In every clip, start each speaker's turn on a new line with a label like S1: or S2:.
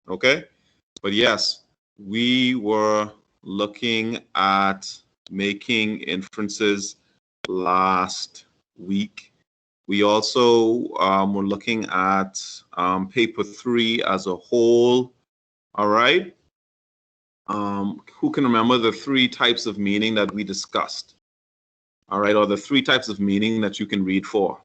S1: Okay, but yes, we were looking at making inferences last week. We also were looking at paper 3 as a whole. All right. Who can remember the 3 types of meaning that we discussed? All right, or the 3 types of meaning that you can read for?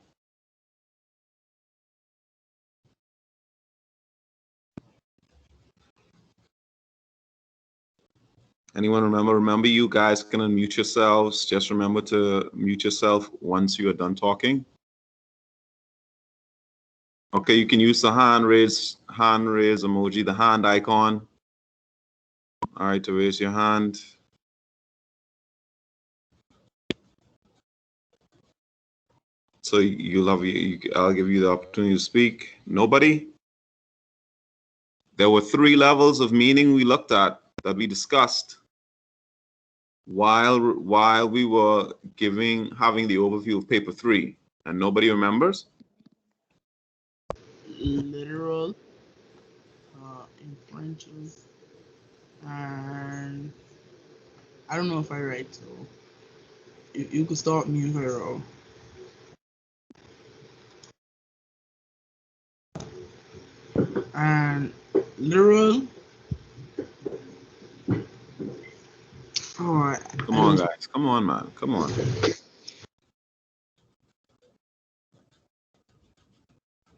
S1: Anyone remember? Remember, you guys can unmute yourselves. Just remember to mute yourself once you are done talking. Okay, you can use the hand raise emoji, the hand icon. All right, to raise your hand. So I'll give you the opportunity to speak. Nobody? There were 3 levels of meaning we looked at that we discussed while we were having the overview of paper 3, and nobody remembers?
S2: Literal, inferential, and I don't know if I write, so you could start me if I wrong. And literal. Oh,
S1: Come on, guys. Come on, man. Come on.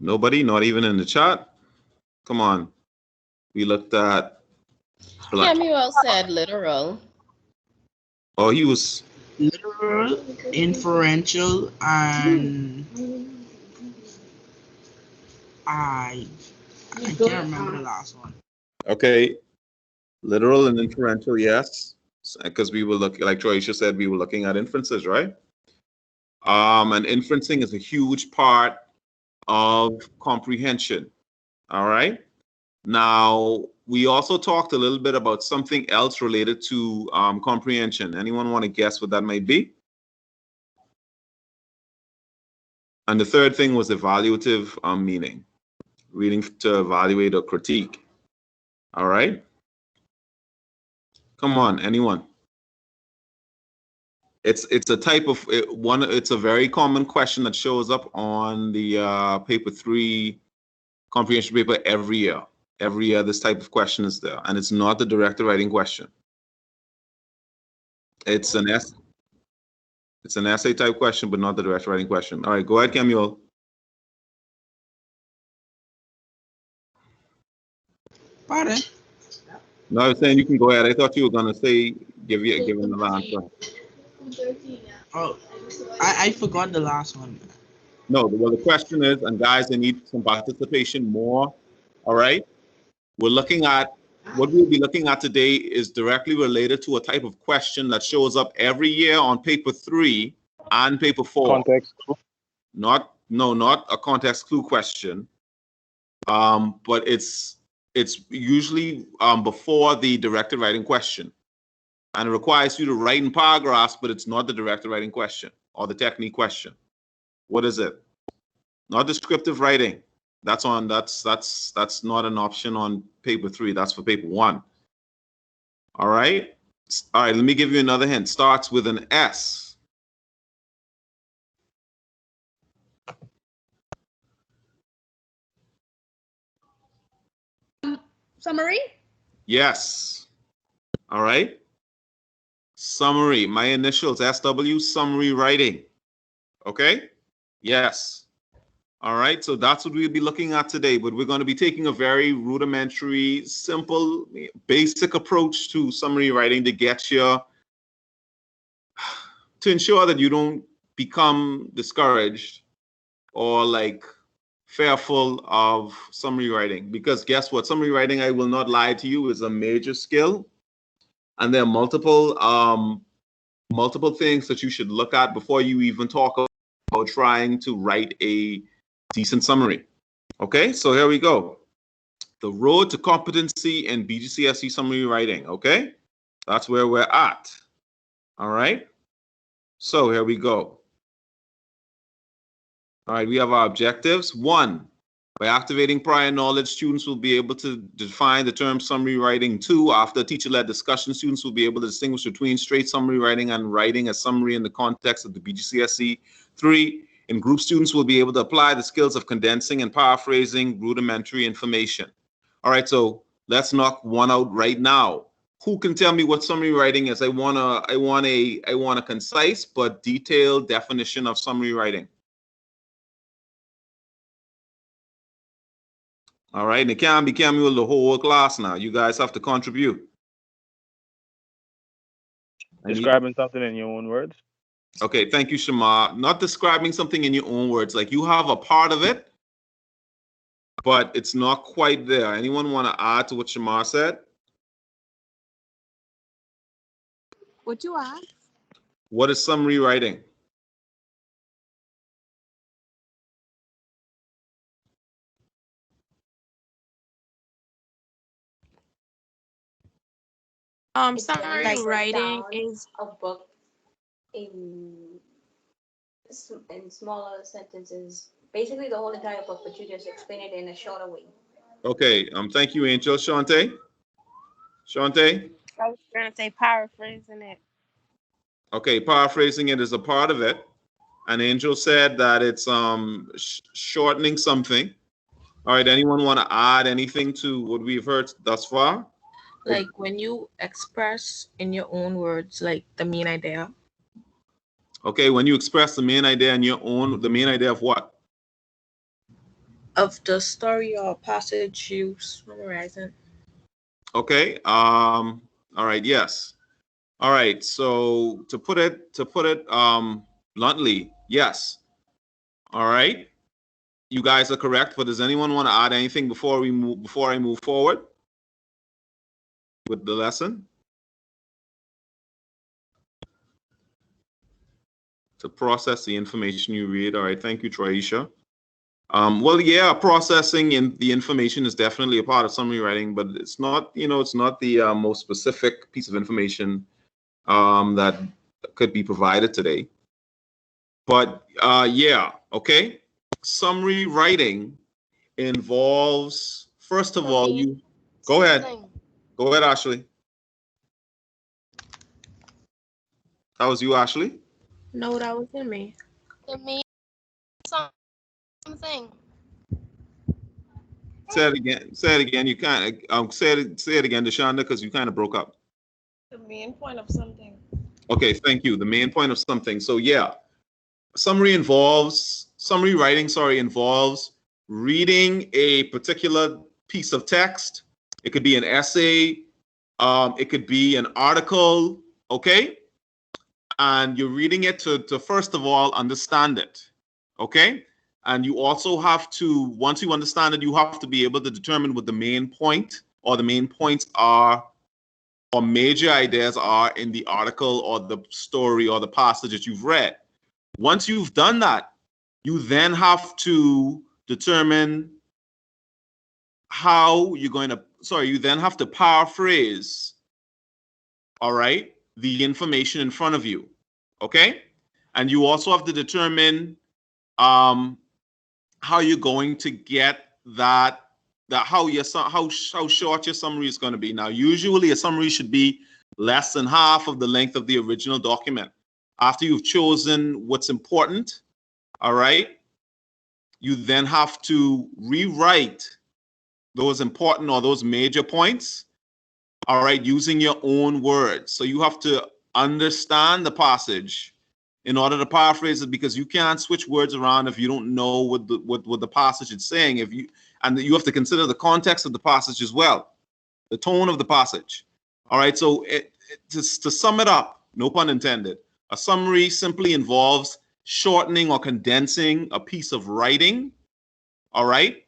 S1: Nobody? Not even in the chat? Come on. We looked at
S3: Samuel said literal.
S1: Oh, he was
S2: literal, inferential, and I can't remember the last one.
S1: okay. Literal and inferential, yes, because we were looking, like Troisha said, we were looking at inferences, right? And inferencing is a huge part of comprehension. All right. Now, we also talked a little bit about something else related to comprehension. Anyone want to guess what that might be? And the third thing was evaluative meaning, reading to evaluate or critique. All right. Come on, anyone. It's a type of one. It's a very common question that shows up on the paper 3 comprehension paper every year. Every year, this type of question is there, and it's not the directed writing question. It's an essay type question, but not the directed writing question. All right, go ahead, Kemuel.
S2: Pardon?
S1: No, I was saying you can go ahead. I thought you were gonna say give him the answer.
S2: Oh, I forgot the last one.
S1: No, well, the question is, and guys, I need some participation more. All right, we're looking at what we'll be looking at today is directly related to a type of question that shows up every year on paper 3 and paper 4.
S4: Context clue.
S1: Not a context clue question. But it's usually before the directed writing question, and it requires you to write in paragraphs, but it's not the directed writing question or the technique question. What is it? Not descriptive writing. That's not an option on paper 3. That's for paper 1. All right. All right. Let me give you another hint. Starts with an S.
S3: Summary?
S1: Yes. All right. Summary. My initials, SW, summary writing. Okay? Yes. All right. So that's what we'll be looking at today, but we're going to be taking a very rudimentary, simple, basic approach to summary writing to get you, to ensure that you don't become discouraged or like fearful of summary writing. Because guess what? Summary writing, I will not lie to you, is a major skill. And there are multiple things that you should look at before you even talk about trying to write a decent summary. Okay, so here we go. The road to competency in BGCSE summary writing. Okay, that's where we're at. All right, so here we go. All right, we have our objectives. 1, By activating prior knowledge, students will be able to define the term summary writing. 2, after teacher-led discussion, students will be able to distinguish between straight summary writing and writing a summary in the context of the BGCSE. 3, in group, students will be able to apply the skills of condensing and paraphrasing rudimentary information. All right, so let's knock one out right now. Who can tell me what summary writing is? I want a concise but detailed definition of summary writing. All right, and it can't be with the whole class now. You guys have to contribute.
S4: Describing something in your own words.
S1: Okay, thank you, Shamar. Not describing something in your own words. Like you have a part of it, but it's not quite there. Anyone want to add to what Shamar said?
S5: What you ask?
S1: What is summary writing?
S5: Summary writing is
S6: a book in smaller sentences. Basically, the whole entire book, but you just explain it in a shorter way.
S1: Okay. Thank you, Angel. Shante. Shante.
S5: I was trying to say paraphrasing it.
S1: Okay, paraphrasing it is a part of it. And Angel said that it's shortening something. All right. Anyone want to add anything to what we've heard thus far?
S7: Like when you express in your own words, like the main idea.
S1: Okay, when you express the main idea in your own, the main idea of what?
S7: Of the story or passage you summarizing.
S1: Okay. All right. Yes. All right. So to put it bluntly, yes. All right. You guys are correct. But does anyone want to add anything before I move forward with the lesson? To process the information you read. All right. Thank you, Traisha. Well, yeah, processing in the information is definitely a part of summary writing, but it's not, it's not the most specific piece of information that could be provided today. But yeah, okay. Summary writing involves, first of all, you go ahead. Go ahead, Ashley. That was you, Ashley?
S7: No, that wasn't me.
S5: The main something.
S1: Say it again. Say it again. You kind of say it again, Deshonda, because you kind of broke up.
S5: The main point of something.
S1: Okay, thank you. The main point of something. So yeah, summary writing, involves reading a particular piece of text. It could be an essay. It could be an article. Okay. And you're reading it to first of all, understand it. Okay. And you also have to, once you understand it, you have to be able to determine what the main point or the main points are, or major ideas are in the article or the story or the passage that you've read. Once you've done that, you then have to determine how you're going to, you then have to paraphrase, all right, the information in front of you, okay? And you also have to determine how you're going to get how short your summary is going to be. Now, usually a summary should be less than half of the length of the original document. After you've chosen what's important, all right, you then have to rewrite those important or those major points, all right, using your own words. So you have to understand the passage in order to paraphrase it, because you can't switch words around if you don't know what the passage is saying. And you have to consider the context of the passage as well, the tone of the passage. All right, so to sum it up, no pun intended, a summary simply involves shortening or condensing a piece of writing, all right,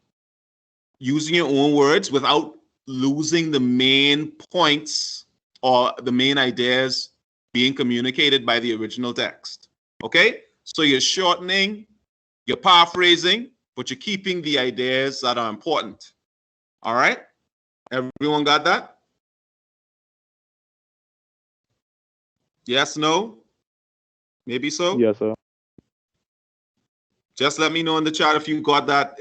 S1: using your own words without losing the main points or the main ideas being communicated by the original text. Okay, so you're shortening, you're paraphrasing, but you're keeping the ideas that are important. All right, everyone got that? Yes, no? Maybe so?
S4: Yes, sir.
S1: Just let me know in the chat if you got that.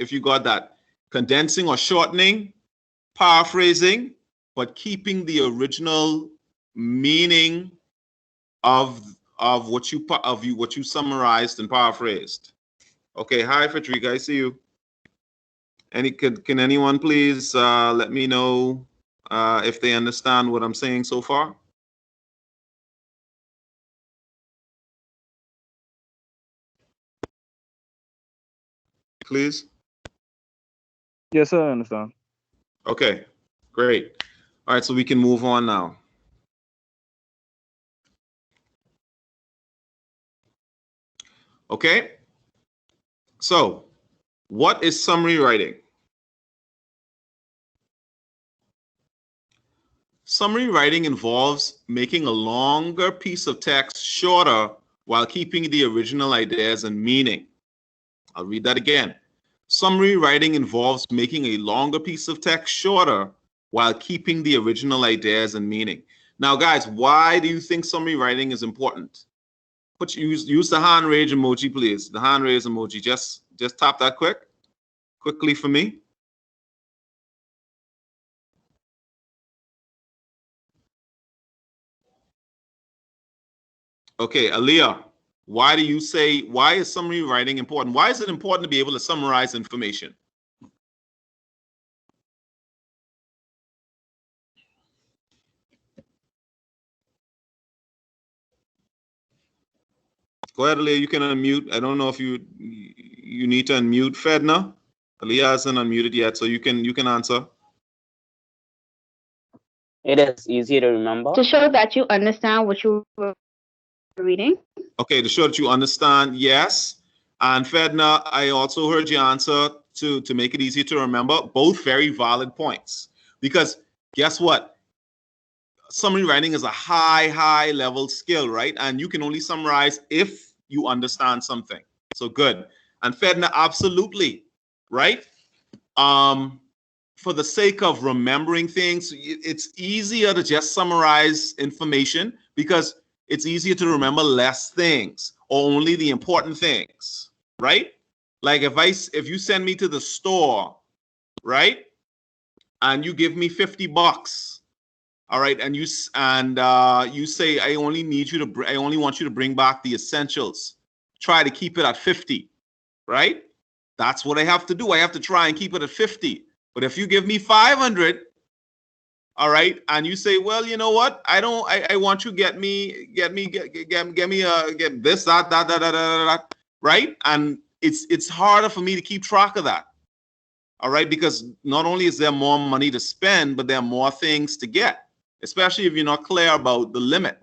S1: condensing or shortening, paraphrasing, but keeping the original meaning of what you summarized and paraphrased. Okay, hi Frederica, I see you. Can anyone please let me know if they understand what I'm saying so far? Please.
S4: Yes, I understand.
S1: Okay, great. All right, so we can move on now. Okay, so what is summary writing? Summary writing involves making a longer piece of text shorter while keeping the original ideas and meaning. I'll read that again. Summary writing involves making a longer piece of text shorter while keeping the original ideas and meaning. Now, guys, why do you think summary writing is important? Use the hand raise emoji, please. The hand raise emoji. Just tap that quickly for me. Okay, Aaliyah, why is summary writing important? Why is it important to be able to summarize information? Go ahead, Aaliyah, you can unmute. I don't know if you need to unmute Fedna. Aaliyah hasn't unmuted yet, so you can answer.
S8: It is easy to remember.
S9: To show that you understand what you were reading.
S1: Okay, to show that you understand, yes. And Fedna, I also heard your answer to make it easy to remember. Both very valid points. Because guess what? Summary writing is a high level skill, right? And you can only summarize if you understand something. So good. And Fedna, absolutely, right? For the sake of remembering things, it's easier to just summarize information because it's easier to remember less things or only the important things, right? Like if you send me to the store, right, and you give me $50, all right, and you say I only want you to bring back the essentials. Try to keep it at 50, right? That's what I have to do. I have to try and keep it at 50. But if you give me 500, all right, and you say, well, you know what? I want you to get this, that, right? And it's harder for me to keep track of that. All right, because not only is there more money to spend, but there are more things to get, especially if you're not clear about the limit.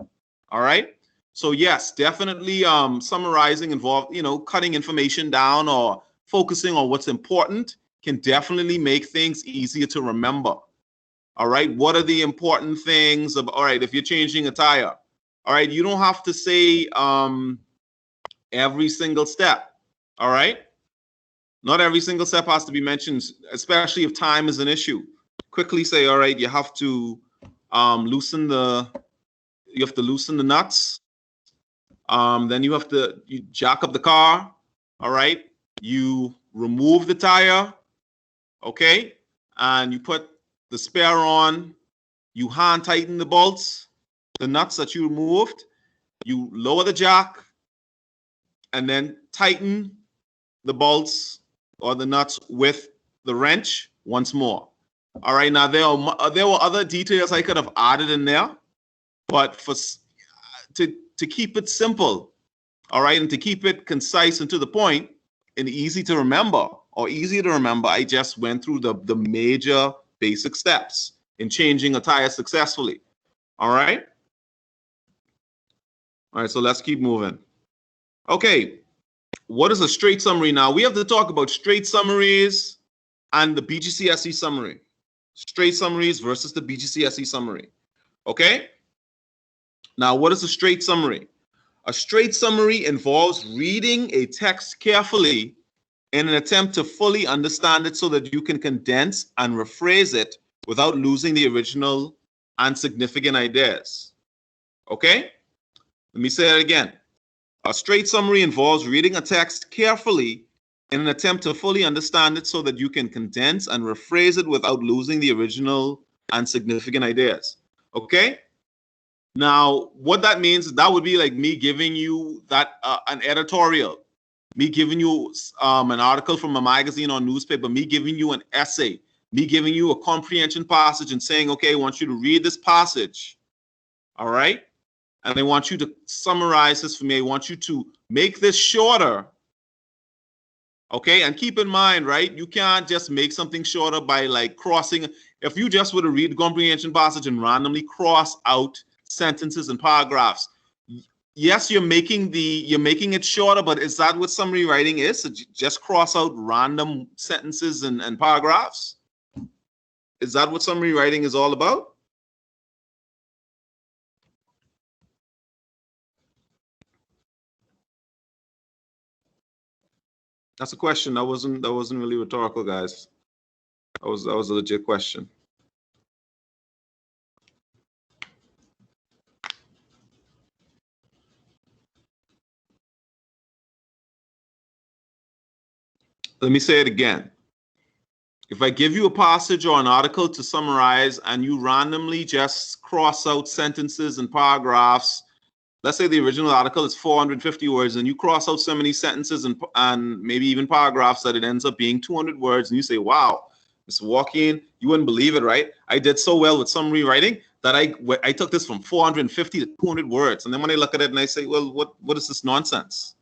S1: All right. So yes, definitely summarizing involved, cutting information down or focusing on what's important can definitely make things easier to remember. All right. What are the important things? All right. If you're changing a tire, all right, you don't have to say every single step. All right. Not every single step has to be mentioned, especially if time is an issue. Quickly say, all right, you have to loosen the nuts. Then you jack up the car. All right. You remove the tire. Okay. And you put the spare on. You hand tighten the bolts, the nuts that you removed. You lower the jack and then tighten the bolts or the nuts with the wrench once more. All right. Now there were other details I could have added in there, but to keep it simple, all right, and to keep it concise and to the point and easy to remember, I just went through the major basic steps in changing a tire successfully. All right. All right. So let's keep moving. Okay. What is a straight summary now? We have to talk about straight summaries and the BGCSE summary. Straight summaries versus the BGCSE summary. Okay? Now, what is a straight summary? A straight summary involves reading a text carefully in an attempt to fully understand it so that you can condense and rephrase it without losing the original and significant ideas. Okay? Let me say it again. A straight summary involves reading a text carefully in an attempt to fully understand it so that you can condense and rephrase it without losing the original and significant ideas. Okay? Now, what that means, that would be like me giving you that an editorial, me giving you an article from a magazine or newspaper, me giving you an essay, me giving you a comprehension passage and saying, okay, I want you to read this passage. All right? And I want you to summarize this for me. I want you to make this shorter. Okay, and keep in mind, right, you can't just make something shorter by like crossing. If you just were to read the comprehension passage and randomly cross out sentences and paragraphs, yes, you're making it shorter, but is that what summary writing is? So just cross out random sentences and paragraphs? Is that what summary writing is all about? That's a question. That wasn't really rhetorical, guys. That was a legit question. Let me say it again. If I give you a passage or an article to summarize and you randomly just cross out sentences and paragraphs, let's say the original article is 450 words and you cross out so many sentences and maybe even paragraphs that it ends up being 200 words, and you say, wow, Mr. Walking, you wouldn't believe it, right? I did so well with summary writing that I took this from 450 to 200 words. And then when I look at it and I say, well, what is this nonsense?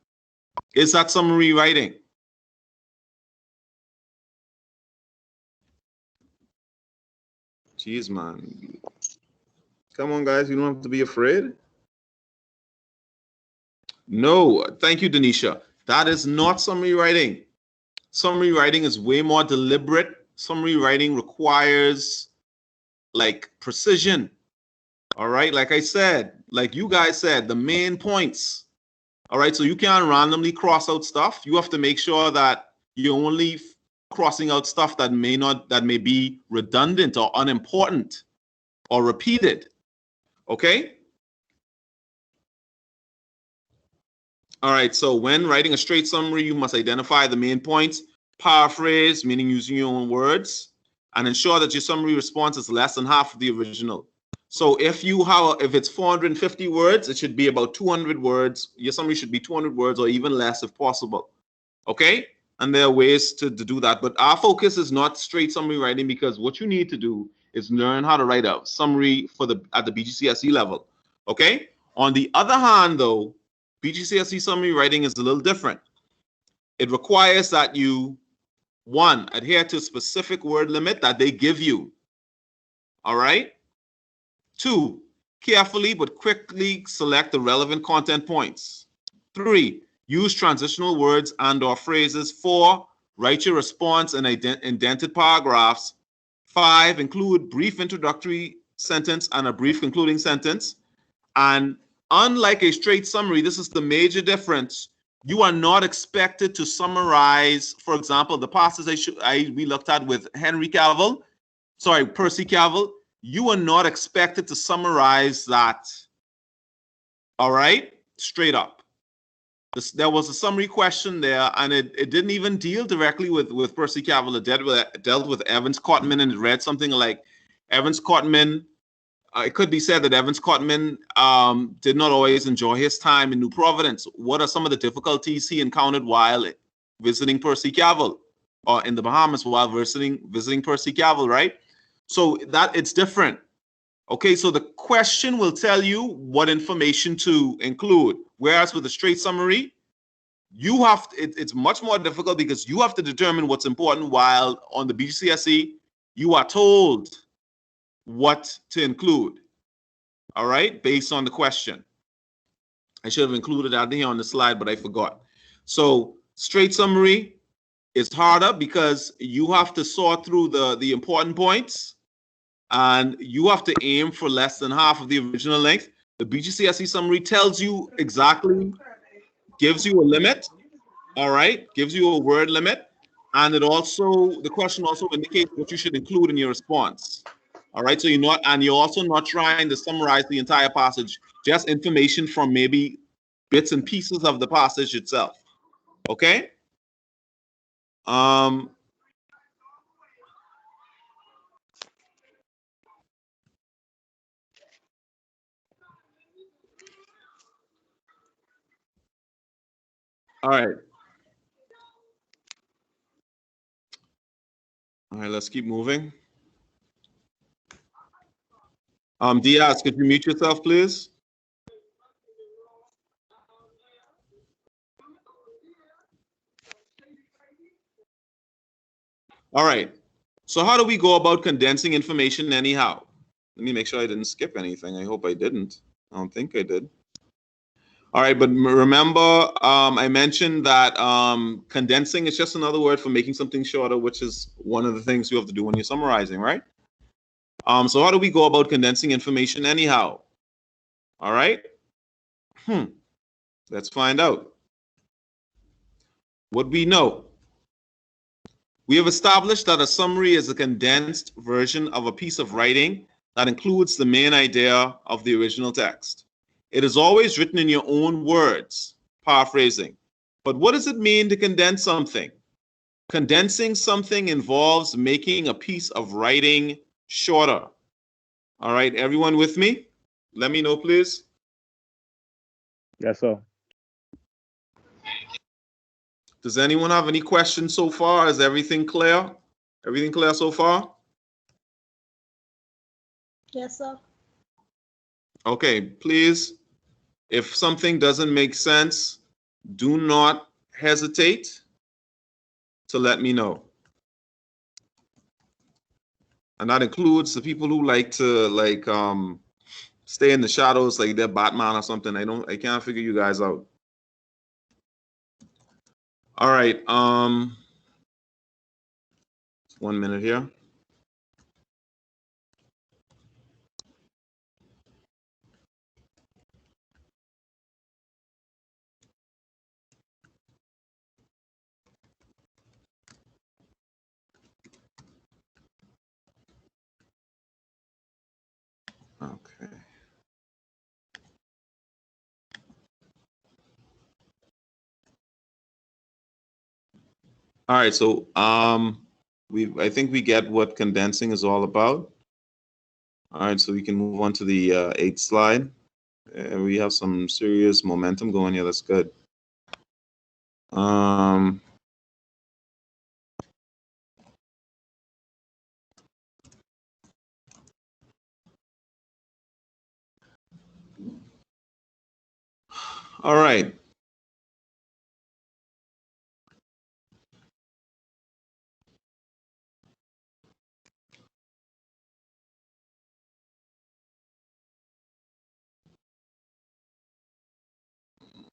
S1: Is that summary writing? Jeez, man. Come on, guys. You don't have to be afraid. No. Thank you, Denisha. That is not summary writing. Summary writing is way more deliberate. Summary writing requires like precision. All right. Like I said, like you guys said, the main points. All right. So you can't randomly cross out stuff. You have to make sure that you're only crossing out stuff that may be redundant or unimportant or repeated. Okay? All right, so when writing a straight summary, you must identify the main points, paraphrase, meaning using your own words, and ensure that your summary response is less than half of the original. So if it's 450 words, it should be about 200 words. Your summary should be 200 words or even less if possible. Okay? And there are ways to do that. But our focus is not straight summary writing, because what you need to do is learn how to write a summary at the BGCSE level. Okay? On the other hand, though, BGCSE summary writing is a little different. It requires that you, one, adhere to a specific word limit that they give you. All right? Two, carefully but quickly select the relevant content points. Three, use transitional words and/or phrases. 4, write your response in indented paragraphs. 5, include brief introductory sentence and a brief concluding sentence. And unlike a straight summary, this is the major difference. You are not expected to summarize, for example, the passage we looked at with Percy Cavill. You are not expected to summarize that. All right? Straight up. There was a summary question there, and it didn't even deal directly with Percy Cavill. It dealt with Evans Cotman, and it read something like Evans Cotman. It could be said that Evans Cotman did not always enjoy his time in New Providence. What are some of the difficulties he encountered while visiting Percy Cavill, or in the Bahamas while visiting Percy Cavill, right? So that it's different. Okay, so the question will tell you what information to include. Whereas with a straight summary, it's much more difficult because you have to determine what's important, while on the BGCSE, you are told what to include. All right, based on the question. I should have included that here on the slide, but I forgot. So straight summary is harder because you have to sort through the important points, and you have to aim for less than half of the original length. The BGCSE summary tells you exactly, gives you a limit, all right, gives you a word limit, and the question also indicates what you should include in your response. All right, so you're also not trying to summarize the entire passage, just information from maybe bits and pieces of the passage itself. Okay? All right. All right, let's keep moving. Diaz, could you mute yourself, please? All right. So how do we go about condensing information anyhow? Let me make sure I didn't skip anything. I hope I didn't. I don't think I did. All right, but remember, I mentioned that condensing is just another word for making something shorter, which is one of the things you have to do when you're summarizing, right? So how do we go about condensing information anyhow? All right. Let's find out. What we know. We have established that a summary is a condensed version of a piece of writing that includes the main idea of the original text. It is always written in your own words, paraphrasing. But what does it mean to condense something? Condensing something involves making a piece of writing shorter. All right, everyone with me? Let me know, please.
S4: Yes, sir.
S1: Does anyone have any questions so far? Is everything clear? Everything clear so far?
S5: Yes, sir.
S1: Okay, please, if something doesn't make sense, do not hesitate to let me know. And that includes the people who like to stay in the shadows like they're Batman or something. I can't figure you guys out. All right, 1 minute here. Okay. All right, so I think we get what condensing is all about. All right, so we can move on to the 8th slide. We have some serious momentum going here. That's good. All right.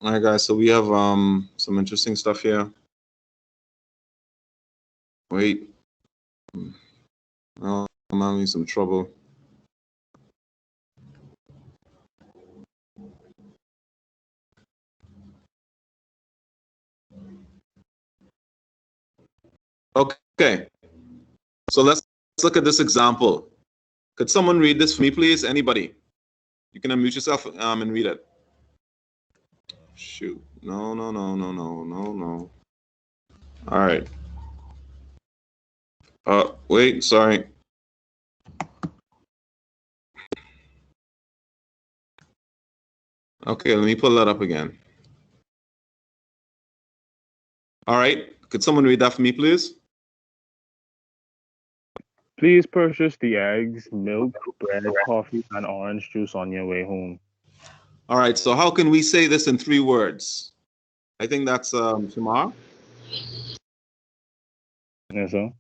S1: All right, guys, so we have some interesting stuff here. Wait. Oh, I'm having some trouble. Okay. So let's look at this example. Could someone read this for me, please? Anybody? You can unmute yourself and read it. Shoot. No. All right. Wait, sorry. Okay, let me pull that up again. All right. Could someone read that for me, please?
S4: Please purchase the eggs, milk, bread, coffee, and orange juice on your way home.
S1: All right. So how can we say this in 3 words? I think that's Shamar.
S4: Yes, sir.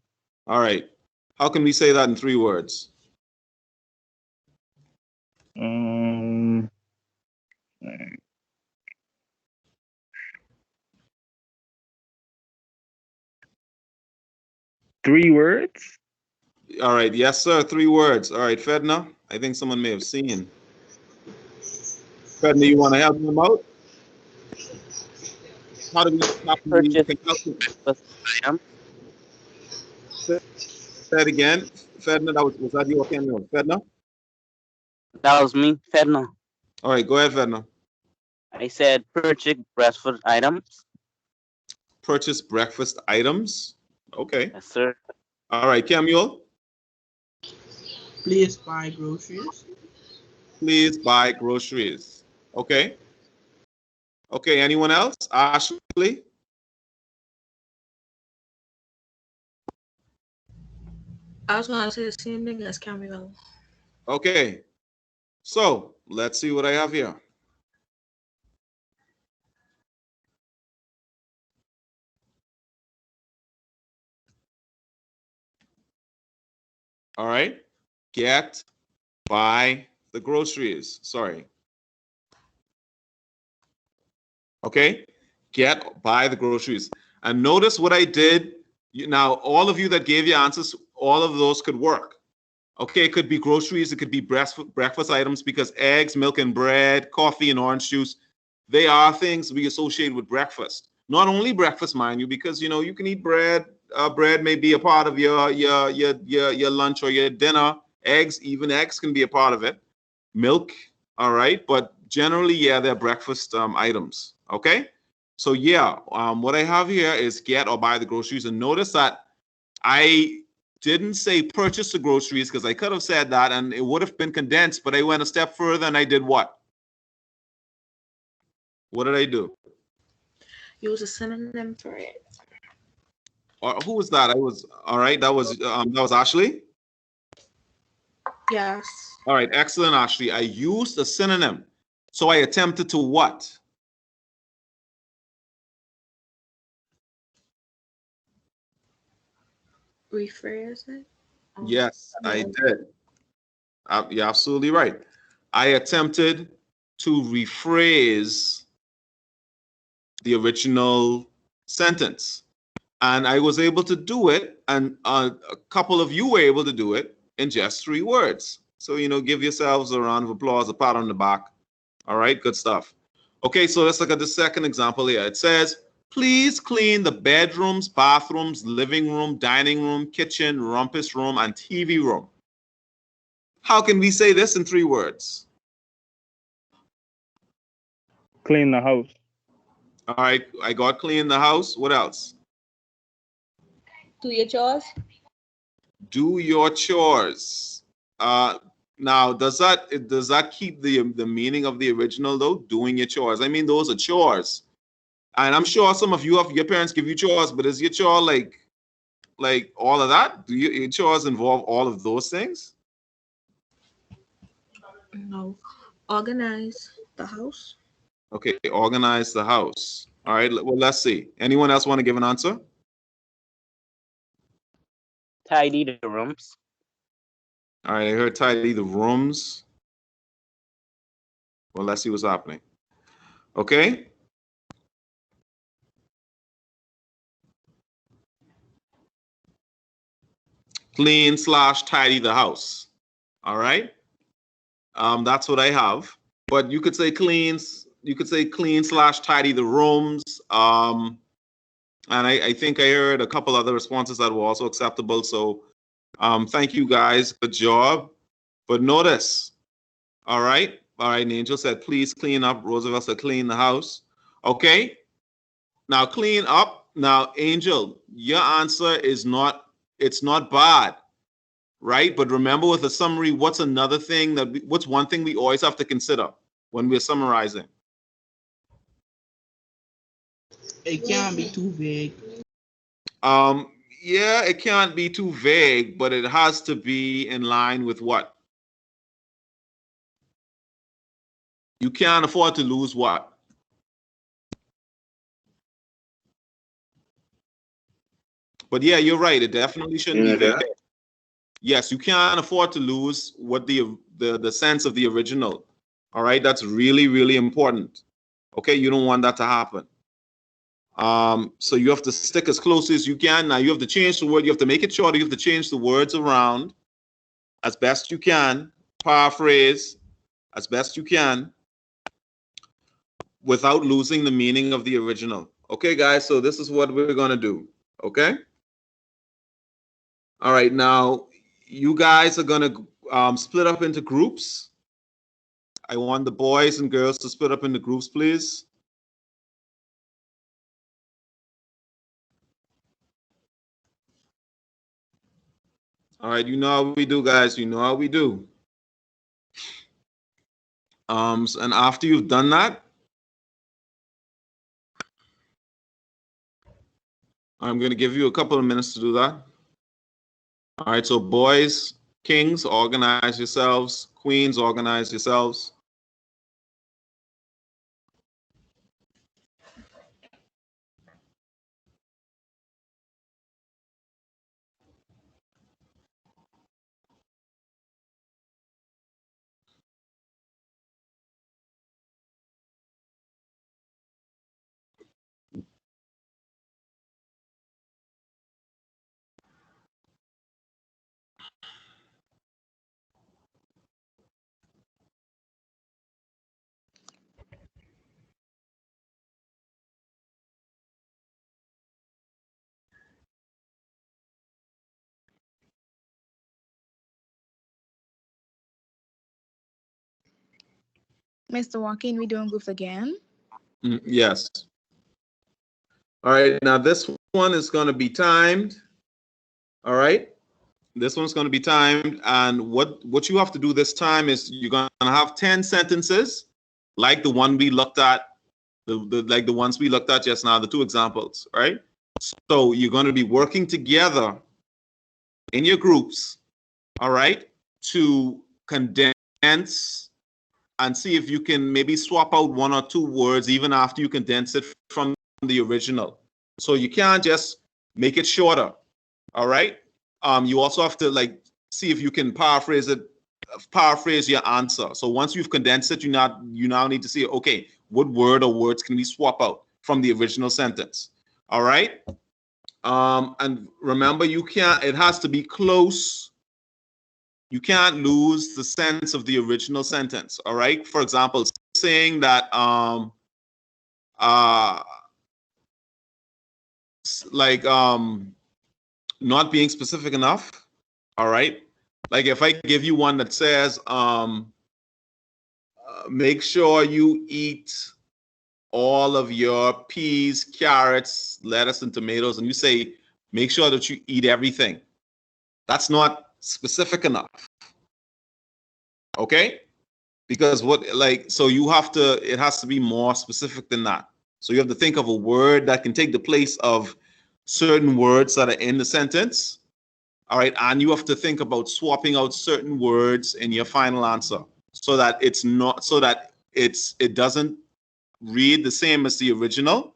S1: All right. How can we say that in 3 words?
S4: 3 words?
S1: All right. Yes, sir. 3 words. All right, Fedna. I think someone may have seen. Fedna, you want to help them out? How do we
S8: Purchase
S1: say
S8: item.
S1: it again? Fedna, was that you or Camille? Fedna?
S8: That was me, Fedna.
S1: All right, go ahead, Fedna.
S8: I said purchase breakfast items.
S1: Purchase breakfast items. Okay.
S8: Yes, sir.
S1: All right, Camuel.
S2: Please buy groceries.
S1: Please buy groceries. Okay. Okay. Anyone else? Ashley.
S7: I was gonna say the same thing as Camille.
S1: Okay. So let's see what I have here. All right. Get, buy the groceries. Sorry. Okay. Get, buy the groceries. And notice what I did. Now, all of you that gave your answers, all of those could work. Okay, it could be groceries, it could be breakfast items, because eggs, milk, and bread, coffee, and orange juice, they are things we associate with breakfast. Not only breakfast, mind you, because you can eat bread. Bread may be a part of your lunch or your dinner. Eggs, even eggs, can be a part of it. Milk, all right, but generally, yeah, they're breakfast items. Okay, so yeah, what I have here is get or buy the groceries, and notice that I didn't say purchase the groceries, because I could have said that and it would have been condensed, but I went a step further and I did what? What did I do?
S7: Use a synonym for it.
S1: Or who was that? I was all right. That was Ashley.
S7: Yes.
S1: All right, excellent, Ashley. I used a synonym. So I attempted to what?
S7: Rephrase it.
S1: Yes, I did. You're absolutely right. I attempted to rephrase the original sentence. And I was able to do it, and a couple of you were able to do it in just 3 words. So, give yourselves a round of applause, a pat on the back. All right, good stuff. Okay, so let's look at the second example here. It says, please clean the bedrooms, bathrooms, living room, dining room, kitchen, rumpus room, and TV room. How can we say this in 3 words?
S4: Clean the house.
S1: All right, I got clean the house. What else?
S6: Do your chores.
S1: Do your chores. Now, does that keep the meaning of the original though? Doing your chores. I mean, those are chores, and I'm sure some of your parents give you chores, but is your chore like all of that? Do your chores involve all of those things?
S7: No. Organize the house.
S1: Okay, organize the house. All right. Well, let's see. Anyone else want to give an answer?
S8: Tidy the rooms.
S1: All right, I heard tidy the rooms. Well, let's see what's happening. Okay. Clean/tidy the house. All right. That's what I have. But you could say clean/tidy the rooms. And I think I heard a couple other responses that were also acceptable. So thank you guys. Good job. But notice, all right. All right. Angel said, please clean up. Roosevelt said, clean the house. Okay. Now clean up. Now, Angel, your answer is it's not bad. Right? But remember, with a summary, what's one thing we always have to consider when we're summarizing?
S2: It can't be too vague.
S1: Yeah, it can't be too vague, but it has to be in line with what? You can't afford to lose what? But yeah, you're right. It definitely shouldn't be vague. Yes, you can't afford to lose what the sense of the original. All right, that's really, really important. Okay, you don't want that to happen. So you have to stick as close as you can. Now you have to change the word. You have to make it shorter. You have to change the words around as best you can. Paraphrase as best you can without losing the meaning of the original. Okay, guys. So this is what we're gonna do. Okay. All right. Now you guys are gonna split up into groups. I want the boys and girls to split up into groups, please. All right, you know how we do, guys. You know how we do. And after you've done that, I'm going to give you a couple of minutes to do that. All right, so boys, kings, organize yourselves. Queens, organize yourselves.
S10: Mr. Joaquin, we doing groups again?
S1: Yes. All right, now this one is going to be timed. All right. This one's going to be timed. And what you have to do this time is you're going to have 10 sentences like the one we looked at, like the ones we looked at just now, the two examples, right? So you're going to be working together in your groups, all right, to condense and see if you can maybe swap out one or two words even after you condense it from the original. So you can't just make it shorter, all right? You also have to like see if you can paraphrase your answer. So once you've condensed it, you now need to see, okay, what word or words can we swap out from the original sentence? All right. And remember, it has to be close. You can't lose the sense of the original sentence. All right. For example, saying that not being specific enough. All right. Like if I give you one that says, make sure you eat all of your peas, carrots, lettuce, and tomatoes, and you say, make sure that you eat everything. That's not specific enough. Okay? Because it has to be more specific than that. So you have to think of a word that can take the place of certain words that are in the sentence. All right. And you have to think about swapping out certain words in your final answer so that it doesn't read the same as the original,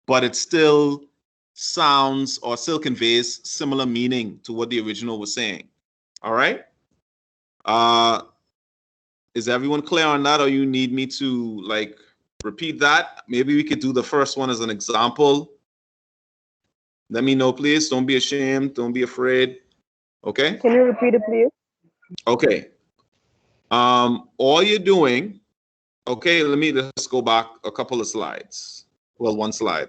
S1: but it still sounds or still conveys similar meaning to what the original was saying. All right. Is everyone clear on that, or you need me to like repeat that? Maybe we could do the first one as an example. Let me know, please. Don't be ashamed. Don't be afraid. Okay.
S4: Can you repeat it, please?
S1: Okay. All you're doing. Okay, let me just go back a couple of slides. Well, one slide.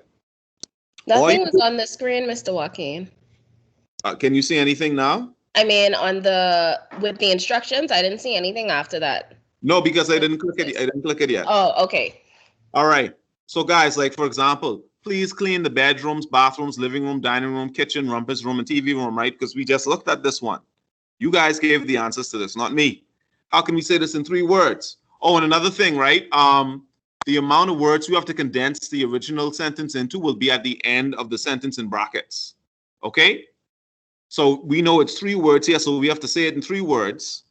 S3: Nothing was on the screen, Mr. Joaquin.
S1: Can you see anything now?
S3: I mean, with the instructions, I didn't see anything after that.
S1: No, because I didn't click it. I didn't click it yet.
S3: Oh, okay.
S1: All right. So, guys, like for example, please clean the bedrooms, bathrooms, living room, dining room, kitchen, rumpus room, and TV room, right? Because we just looked at this one. You guys gave the answers to this, not me. How can we say this in 3 words? Oh, and another thing, right? The amount of words you have to condense the original sentence into will be at the end of the sentence in brackets. Okay? So we know it's 3 words here, so we have to say it in 3 words.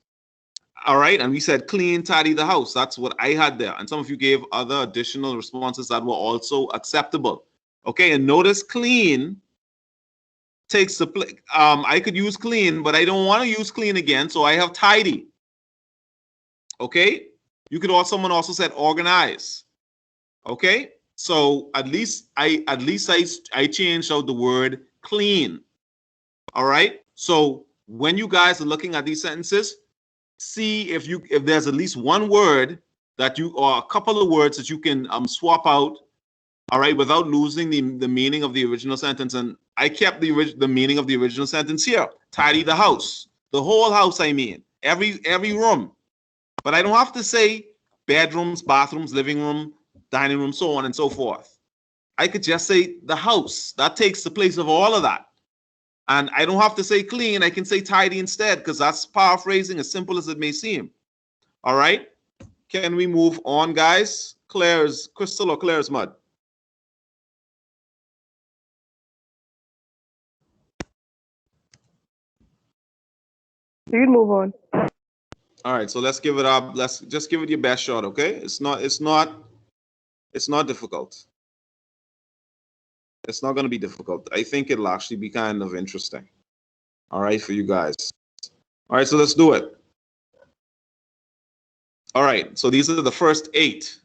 S1: All right, and we said clean, tidy the house. That's what I had there. And some of you gave other additional responses that were also acceptable. Okay, and notice clean takes the place. I could use clean, but I don't want to use clean again, so I have tidy. Okay, someone also said organize. Okay, so at least I changed out the word clean. All right, so when you guys are looking at these sentences, see if there's at least one word or a couple of words that you can swap out, all right, without losing the meaning of the original sentence. And I kept the meaning of the original sentence here. Tidy the house, the whole house. I mean, every room. But I don't have to say bedrooms, bathrooms, living room, dining room, so on and so forth. I could just say the house. That takes the place of all of that. And I don't have to say clean. I can say tidy instead because that's paraphrasing, as simple as it may seem. All right. Can we move on, guys? Clear as crystal or clear as mud?
S10: You can move on.
S1: All right. So let's give it up. Let's just give it your best shot. Okay. It's not difficult. It's not going to be difficult. I think it'll actually be kind of interesting. All right, for you guys. All right, so let's do it. All right, so these are the first 8.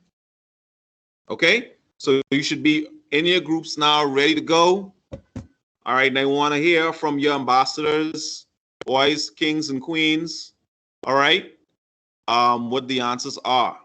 S1: Okay, so you should be in your groups now, ready to go. All right, and I want to hear from your ambassadors, boys, kings, and queens. All right, what the answers are.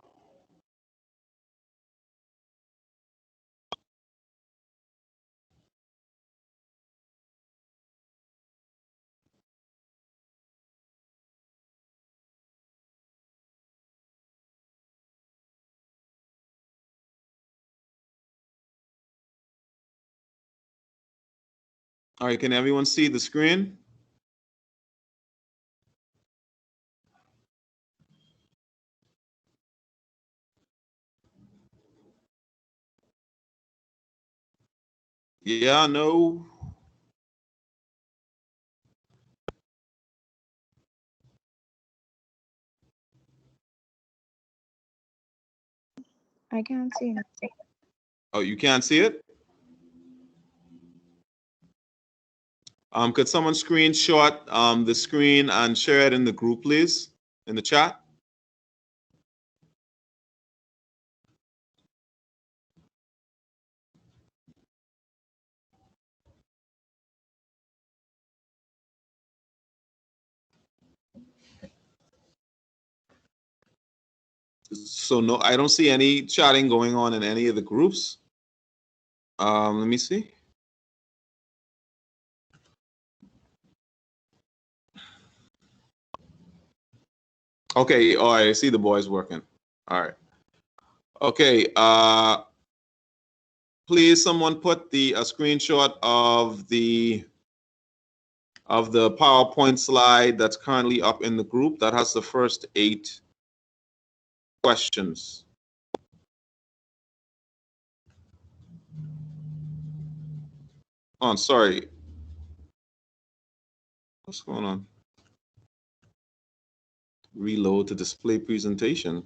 S1: All right, can everyone see the screen? Yeah, no.
S5: I can't see anything.
S1: Oh, you can't see it? Could someone screenshot the screen and share it in the group, please, in the chat? So no, I don't see any chatting going on in any of the groups. Let me see. Okay, all right, I see the boys working. All right. Okay, please someone put the a screenshot of the PowerPoint slide that's currently up in the group that has the first 8 questions. Oh, sorry. What's going on? Reload to display presentation.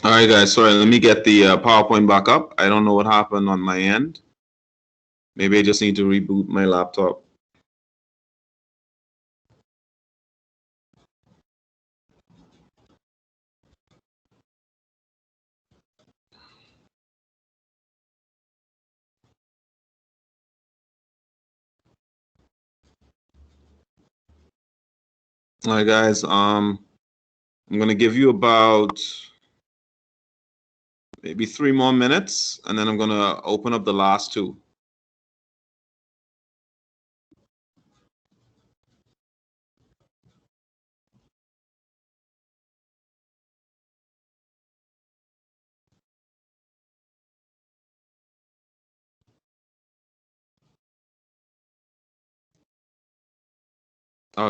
S1: All right, guys. Sorry, let me get the PowerPoint back up. I don't know what happened on my end. Maybe I just need to reboot my laptop. All right, guys. I'm gonna give you about maybe 3 more minutes, and then I'm gonna open up the last 2.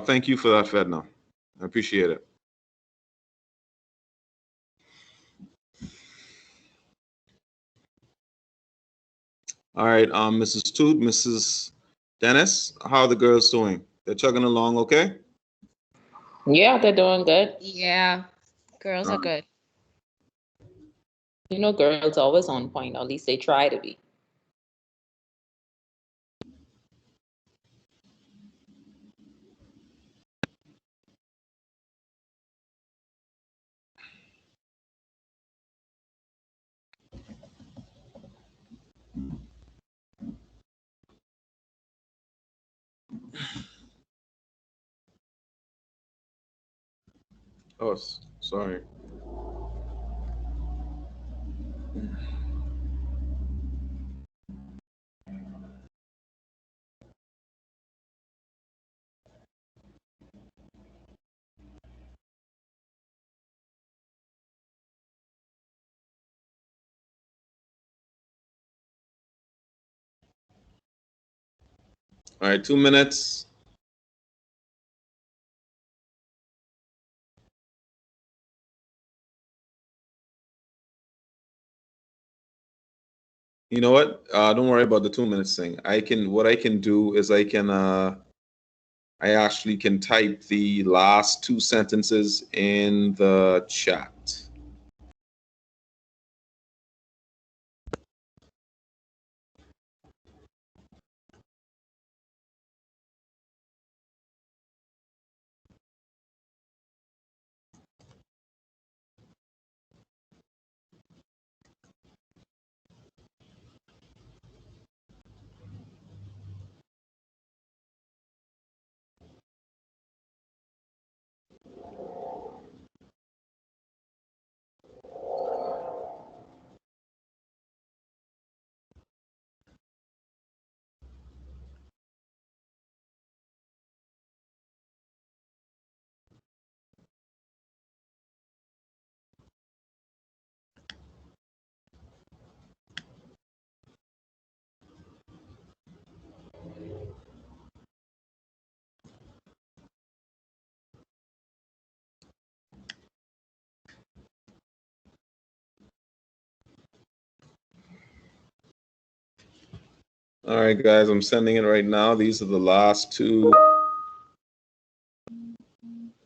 S1: Thank you for that, Fedna. I appreciate it. All right, Mrs. Toot, Mrs. Dennis, how are the girls doing? They're chugging along okay?
S11: Yeah, they're doing good.
S3: Yeah, girls are good.
S11: You know, girls always on point, or at least they try to be.
S1: Oh, sorry. All right, 2 minutes. You know what? Don't worry about the 2 minutes thing. What I can do is I actually can type the last 2 sentences in the chat. All right, guys, I'm sending it right now. These are the last 2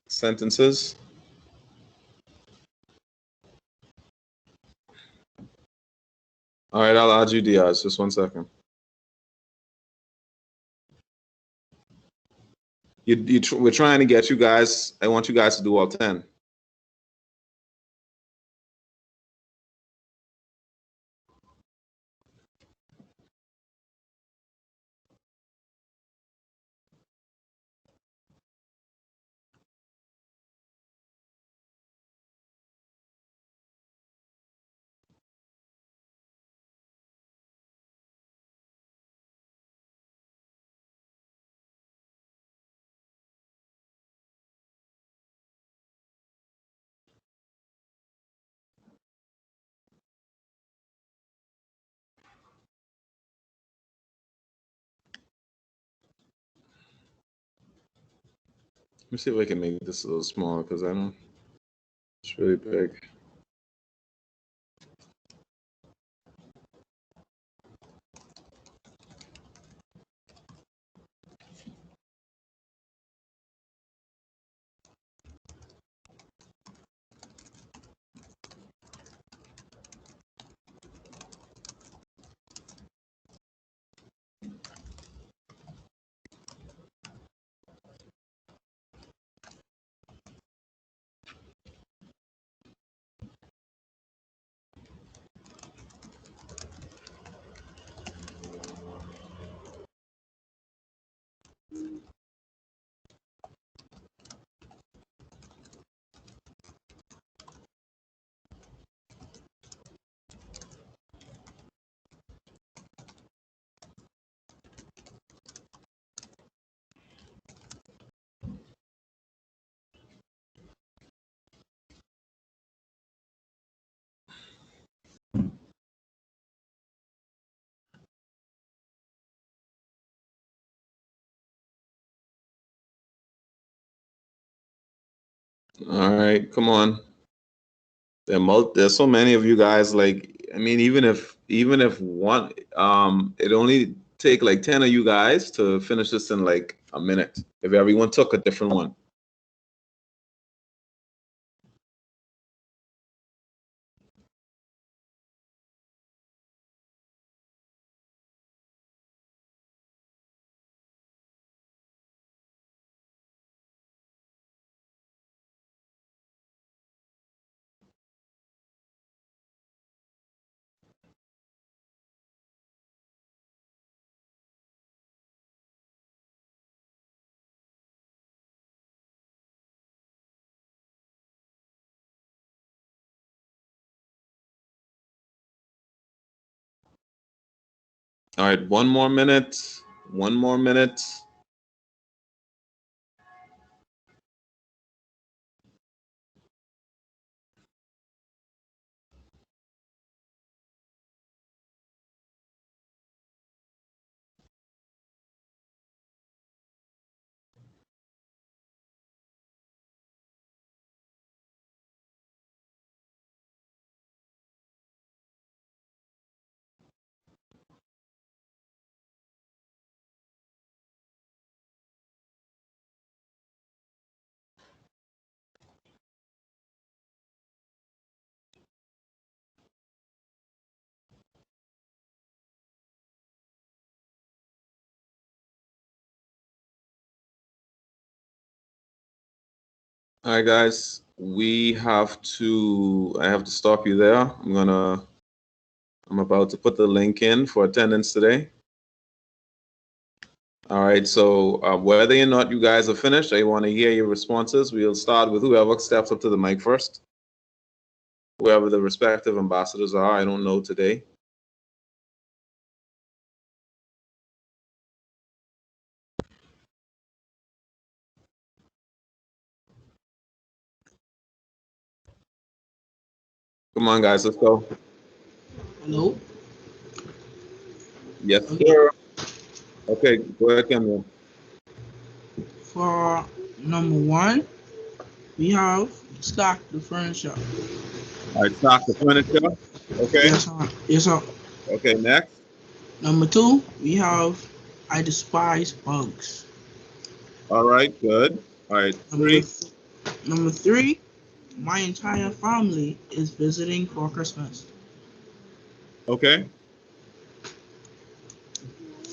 S1: sentences. All right, I'll add you, Diaz. Just 1 second. We're trying to get you guys. I want you guys to do all 10. Let me see if I can make this a little smaller because I don't. It's really big. All right, come on. There's so many of you guys. Like, I mean, even if one, it only take like 10 of you guys to finish this in like a minute. If everyone took a different one. All right, one more minute. One more minute. All right, guys, I have to stop you there. I'm about to put the link in for attendance today. All right, so whether or not you guys are finished, I want to hear your responses. We'll start with whoever steps up to the mic first. Whoever the respective ambassadors are, I don't know today. Come on, guys, let's go.
S2: Hello?
S1: Yes,
S2: Okay.
S1: sir. Okay, go ahead, Kendall.
S2: For number one, we have stack the furniture.
S1: All right, stock the furniture. Okay.
S2: Yes, sir. Yes, sir.
S1: Okay, next.
S2: Number two, we have I despise bugs.
S1: All right, good. All right,
S2: Number,
S1: three.
S2: number three, my entire family is visiting for Christmas.
S1: Okay.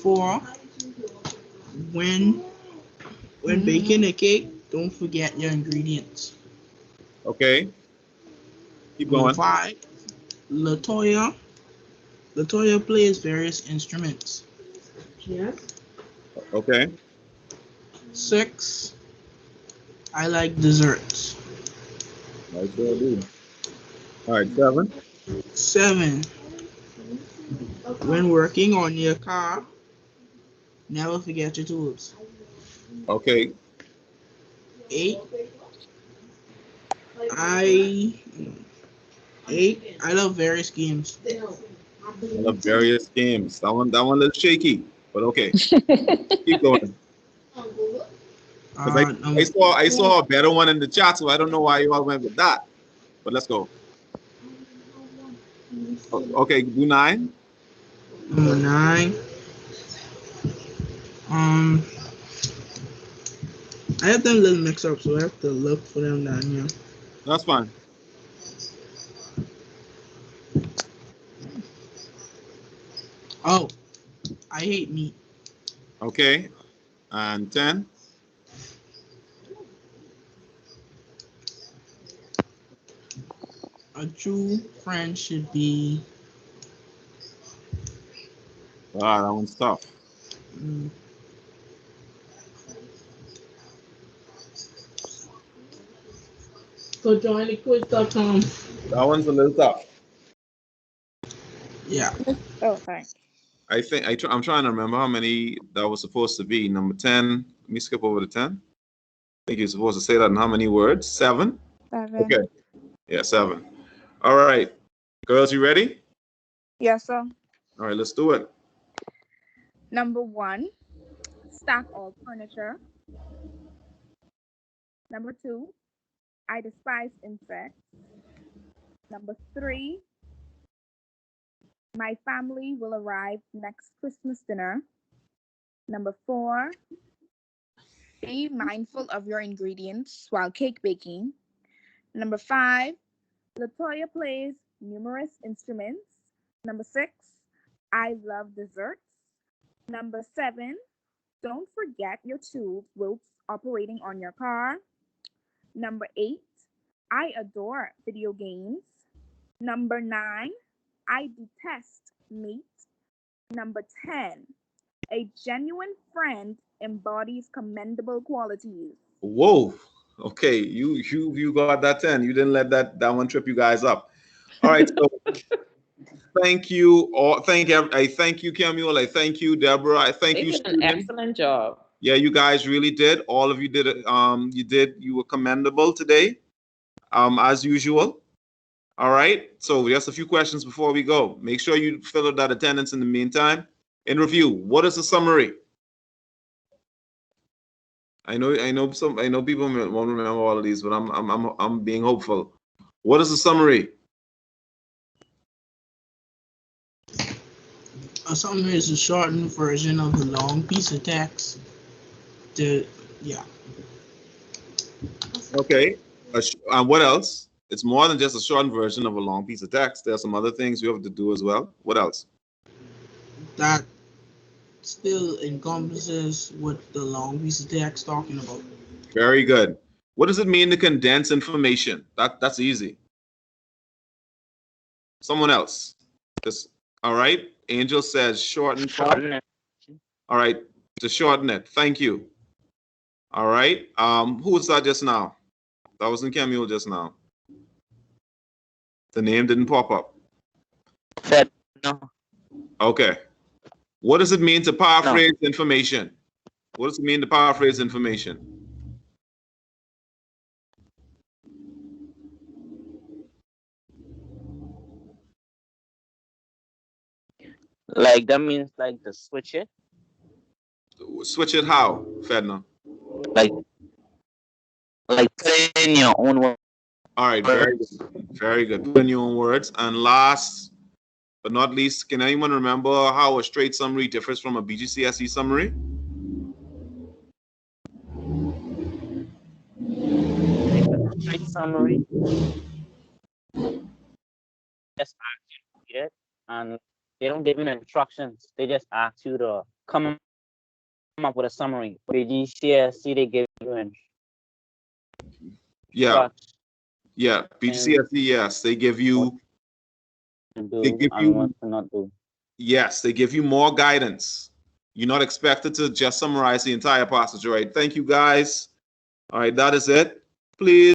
S2: Four, when baking a cake, don't forget your ingredients.
S1: Okay. Keep
S2: Number
S1: going.
S2: five, Latoya plays various instruments. Yes.
S1: Okay.
S2: Six, I like desserts.
S1: I sure do. All right, seven.
S2: Seven, when working on your car, never forget your tools.
S1: Okay.
S2: Eight, I I love various games.
S1: I love various games. That one a little shaky, but okay. Keep going. Because I saw a better one in the chat, so I don't know why you all went with that. But let's go. Okay, do nine.
S2: Number nine. I have them a little mixed up, so I have to look for them down here.
S1: That's fine.
S2: Oh, I hate meat.
S1: Okay. And 10.
S2: A true friend should be.
S1: Ah, that one's tough.
S2: So join the quiz.com.
S1: That one's a little tough.
S2: Yeah.
S5: Oh, sorry.
S1: I think I'm trying to remember how many that was supposed to be. Number 10. Let me skip over to 10. I think you're supposed to say that in how many words? 7?
S5: 7.
S1: Okay. Yeah, 7. All right. Girls, you ready?
S5: Yes, sir.
S1: All right, let's do it.
S5: Number 1, stack all furniture. Number 2, I despise insects. Number 3, My family will arrive next Christmas dinner. Number 4, be mindful of your ingredients while cake baking. Number 5, Latoya plays numerous instruments. Number 6, I love desserts. Number 7, don't forget your tools whilst operating on your car. Number 8, I adore video games. Number 9, I detest meat. Number 10, a genuine friend embodies commendable qualities.
S1: Whoa. Okay, you got that 10. You didn't let that one trip you guys up. All right, so thank you all. I thank you, Camuel. I thank you, Deborah. I thank
S11: They
S1: you,
S11: did an
S1: student.
S11: excellent job.
S1: Yeah, you guys really did. All of you did it. You were commendable today, as usual. All right. So just a few questions before we go. Make sure you fill out that attendance in the meantime. In review, what is a summary? I know people won't remember all of these, but I'm being hopeful. What is a summary?
S2: A summary is a shortened version of a long piece of text. Yeah.
S1: Okay. What else? It's more than just a shortened version of a long piece of text. There are some other things you have to do as well. What else?
S2: That still encompasses what the long piece of text talking about.
S1: Very good. What does it mean to condense information? That's easy. Someone else. All right. Angel says shorten.
S8: Shorten it.
S1: All right. To shorten it. Thank you. All right. Who was that just now? That wasn't Camille just now. The name didn't pop up.
S8: Fed. No.
S1: Okay. What does it mean to paraphrase information? What does it mean to paraphrase information?
S8: Like that means like to switch it.
S1: Switch it how, Fedna?
S8: Like put it in your own words.
S1: All right, very good. Very good. Put in your own words. And last but not least, can anyone remember how a straight summary differs from a BGCSE summary?
S8: Straight summary. Just ask you to read it, and they don't give you instructions. They just ask you to come up with a summary. BGCSE, they give you an
S1: Yeah. Yeah. BGCSE, yes. They give you
S8: what to not do.
S1: Yes, they give you more guidance. You're not expected to just summarize the entire passage. All right. Thank you guys. All right, that is it. Please.